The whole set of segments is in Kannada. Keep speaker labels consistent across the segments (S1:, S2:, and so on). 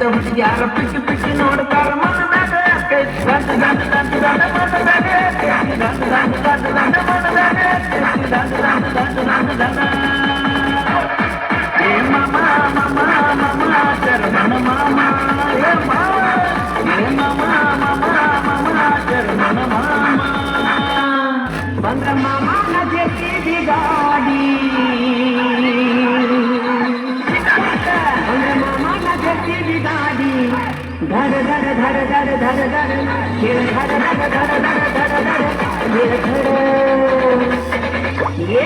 S1: ಹುಡುಗ್ಯಾರ ಪಿಕ್ಕಿ ಪಿಕ್ಕಿ ನೋಡ್ತಾರ ಮನದಾಗ ಗಂಡ ಗಂಡ ಗಂಡ ಗಂಡ ಮನದಾಗ ಗಂಡ ಗಂಡ ಗಂಡ ಗಂಡ ಮನದಾಗ ಗಂಡ ಗಂಡ ಗಂಡ ಗಂಡ ಗಂಡ ಏ ಮಾಮ ಮಾಮ ಮಾಮ ಶರಣ ಮಾಮ ಏ ಮಾಮ ಏ ಮಾಮ ಮಾಮ ಮಾಮ ಶರಣ ಮಾಮ ಬಂದ್ರ ಮಾಮ ನಜೆತಿ ಗಾಡಿ धर धर धर धर धर धर धर धर धर धर धर ये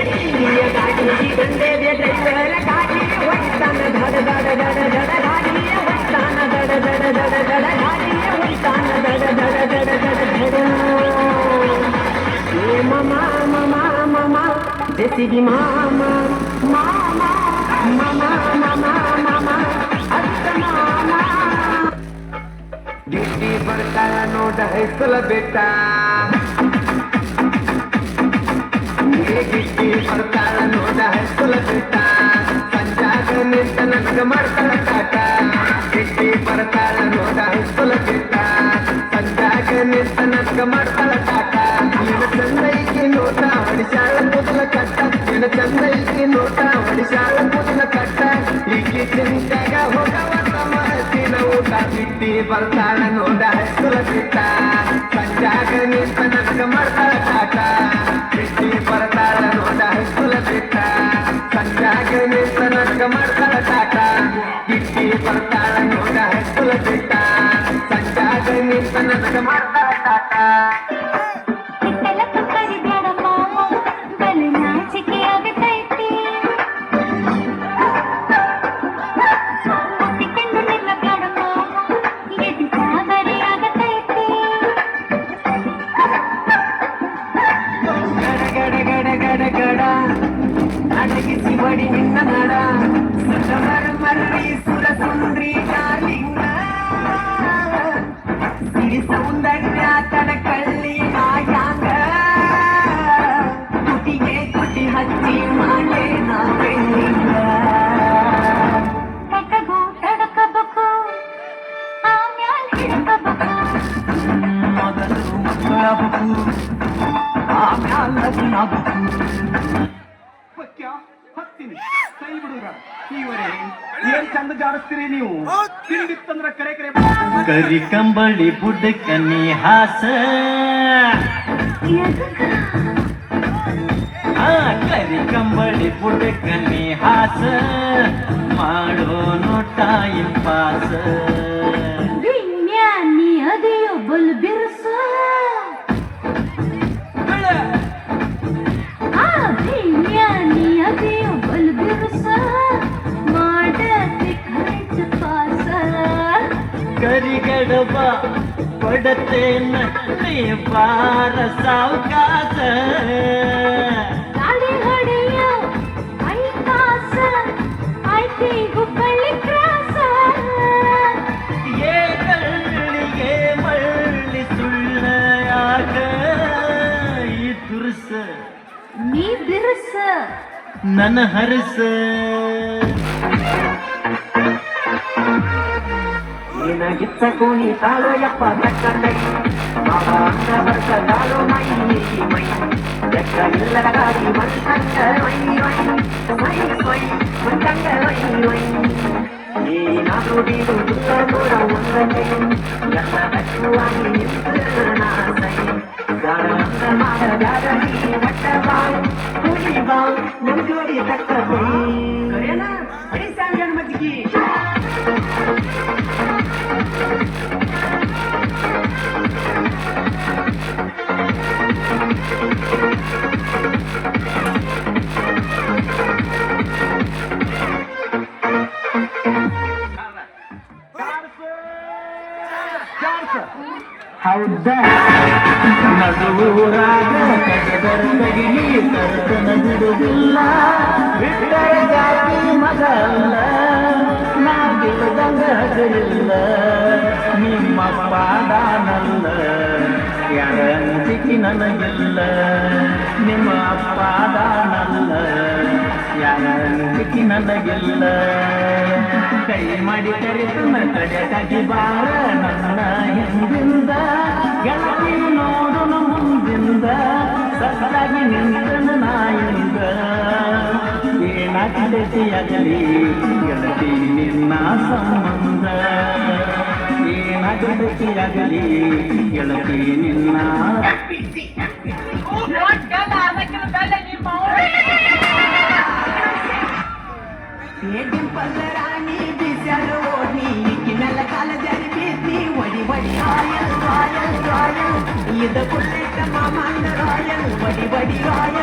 S1: गाड़ी की गंदे दे ड्राइवर गाड़ी वस्तान धर धर धर धर गाड़ी वस्तान धर धर धर धर गाड़ी वस्तान धर धर धर धर ये मामा मामा मामा जैसी मामा मामा मामा मामा मामा मामा गिट्टी ಬರ್ತಾಳ ನೋಡ ಹೈಸ್ಕೂಲ ಬೆಟ್ಟ ಗಿಟ್ಟಿ ಬರ್ತಾಳ ನೋಡ ಹೈಸ್ಕೂಲ ಬೆಟ್ಟ ಸಂಜಾಗ ನಿಂತ ನನಗ ಮಾಡ್ತಾಳ ಕಾಟ ಗಿಟ್ಟಿ ಬರ್ತಾಳ ನೋಡ ಹೈಸ್ಕೂಲ ಬೆಟ್ಟ ಸಂಜಾಗ ನಿಂತ ನನಗ ಮಾಡ್ತಾಳ ಕಾಟ ನಿನ್ನ ಚಂದೈಕಿ ನೋಟ ಹೊಡಿಸಾಳ ಕೂದಲ ಕಟ್ಟ ನಿನ್ನ ಚಂದೈಕಿ ನೋಟ ಹೊಡಿಸಾಳ ಕೂದಲ ಕಟ್ಟ ಈಕಿ ಚಿಂತಾಗ ಹೋಗವ ಊಟ ಗಿಟ್ಟಿ ಬರ್ತಾಳ ನೋಡ ಹೈಸ್ಕೂಲ ಬಿಟ್ಟ ಸಂಜಾಗ ನಿಂತ ನನಗ ಮಾಡ್ತಾಳ ಕಾಟ ಗಿಟ್ಟಿ ಬರ್ತಾಳ ನೋಡ ಹೈಸ್ಕೂಲ ಬಿಟ್ಟ ಸಂಜಾಗ ನಿಂತ ನನಗ ಮಾಡ್ತಾಳ ಕಾಟ ಗಿಟ್ಟಿ ಬರ್ತಾಳ ನೋಡ ಹೈಸ್ಕೂಲ ಬಿಟ್ಟ ಸಂಜಾಗ ನಿಂತ ನನಗ ಮಾಡ್ತಾಳ ಕಾಟ ಅಡಗಿಸಿ ಬಡಿ ನಿನ್ನ ನಡ ಮರ್ರಿ ಸುರ ಸುಂದ್ರಿ ಡಾರ್ಲಿಂಗ ಸಿರಿ ಸೌಂದರ್ಯ ತಡ ಕಳ್ಳಿ ನಾಯಾಂಗ ತುಟಿಗೆ ತುಟಿ ಹಚ್ಚಿ ಮಾಡೇ ನಾ ಬೆಳ್ಳಿಂಗ ಕಟಗು ತಡಕಬೇಕು ಆಮ್ಯಾಲ್ ಹಿಡಕಬೇಕು ಮೊದಲು ಮಕ್ಕಳಬೇಕು ಆಮ್ಯಾಲ್ ಲಗ್ನಬೇಕು ಕೈ ಬಿಡುಗ ನೀವರೇ ಏನ್ ಚಂದ ಜಾಡಿಸ್ತೀರಿ ನೀವು ತಿರುಗಿತ್ತಂದ್ರ ಕರೆ ಕರೆ ಕರಿ ಕಂಬಳಿ ಬುಡ್ಕನಿ ಹಾಸ ಕರಿ ಕಂಬಳಿ ಬುಡ್ಕನಿ ಹಾಸ ಮಾಡೋನು ಟೈಮ್ ಪಾಸ್ ವಿಜ್ಞಾನಿ ಅದಿಯೋ ಬಲ್ ಬಿರ್ಸ ವಿಜ್ಞಾನಿ ಅದಿಯೋ ಬಲ್ ಬಿರ್ಸ ಮಾಡತಿ ಖರ್ಚ ಪಾಸ ಕರಿಗಡಬ ಕೊಡತೇನ ಬಾರ ಸಾವಕಾಸ ಗಾಳಿ ಹೊಡೆಯೋ ಐಕಾಸ ಐತಿ ಹುಬ್ಬಳ್ಳಿ ಕ್ರಾಸ ಏ ಕಳ್ಳಿಗೆ ಮಳ್ಳಿ ಸುಳ್ಳ ಯಾಕ ಈ ದುರ್ಸ ನೀ ಬಿರ್ಸ ನನ್ನ ಹರಸ ನಿನಗಿತ್ತ ಕೋಣಿ ತಾಳೋ ಯಪ್ಪ ತಕ್ಕಂಡೈ ಬಾಬಾ ಅಂದ ಬರ್ಕಲಾಲೋ ಮೈ ಮೈ ಎಕ್ಕ ಇಲ್ಲದ ಗಾಡಿ ಮಂತಂಗ ವೈ ವೈ ವೈ ವೈ ಮಂತಂಗ ವೈ ವೈ ಏನಾದ್ರೂ ನೀನು ದುಃಖ ನೋಡ ಒಂದನೆ ಎಲ್ಲ ಬೆಚ್ಚುವಾಗಿ ನಿಂತನಾಸೈ ಗಾಢ ಮಾಡದಾಗಿ ಮಟ್ಟಬಾ ಕುಡಿಬಾ ಮುಂಜೋಡಿ ತಕ್ಕ ಬೈ ಕರೆಯನ ಹರಿಸಾಂಗಣ ಮಜ್ಗಿ ಹೌದ ನಡುವೂರಾಗ ತಗದರಗಿಲಿ ತರತನ ಬಿಡುವುದಿಲ್ಲ ಬಿಟ್ಟರೆ ಜಾತಿ ಮಗ ಅಲ್ಲ ನಾ ಗಿಡದಂಗ ಹಗರಿಲ್ಲ ನಿಮ್ಮ ಪಾದಾನಲ್ಲ ಯಾರ ಅಂಜಿಕೆ ನನಗಿಲ್ಲ ನಿಮ್ಮ ಪಾದಾನಲ್ಲ
S2: ಯಾರ ನಂಬಿಕೆ ನನಗಿಲ್ಲ ಕೈ ಮಾಡಿ ಕರೆತನ ಕಡೆಯಾಗಿ ಬಾರ ನನ್ನ ಹಿಂದಿಂದ ಗೆಳತಿ ನೋಡು ಮುಂದಿಂದ ಸತ್ತಾಗಿ ನಿಂತನ ನಾಯಿಂದ ಏನಾಗಲಿ ಗೆಳತಿ ನಿನ್ನ ಸಂಬಂಧ ಏನಾಗಲಿ ಗೆಳತಿ ನಿನ್ನ
S3: ರಾಣಿ ಬಿಸಲು ಓಡಿ ಕಿನ್ನಲ ಕಾಲ ಜರಿಪೀತಿ ಒಡಿ ಒಡಿ ರಾಯಲ್ ರಾಯಲ್ ರಾಯಲ್ ಇದು ಪುಟ್ಟ ಮಾಮಂದ ರಾಯಲ್ ಒಡಿ ಒಡಿ ರಾಯಲ್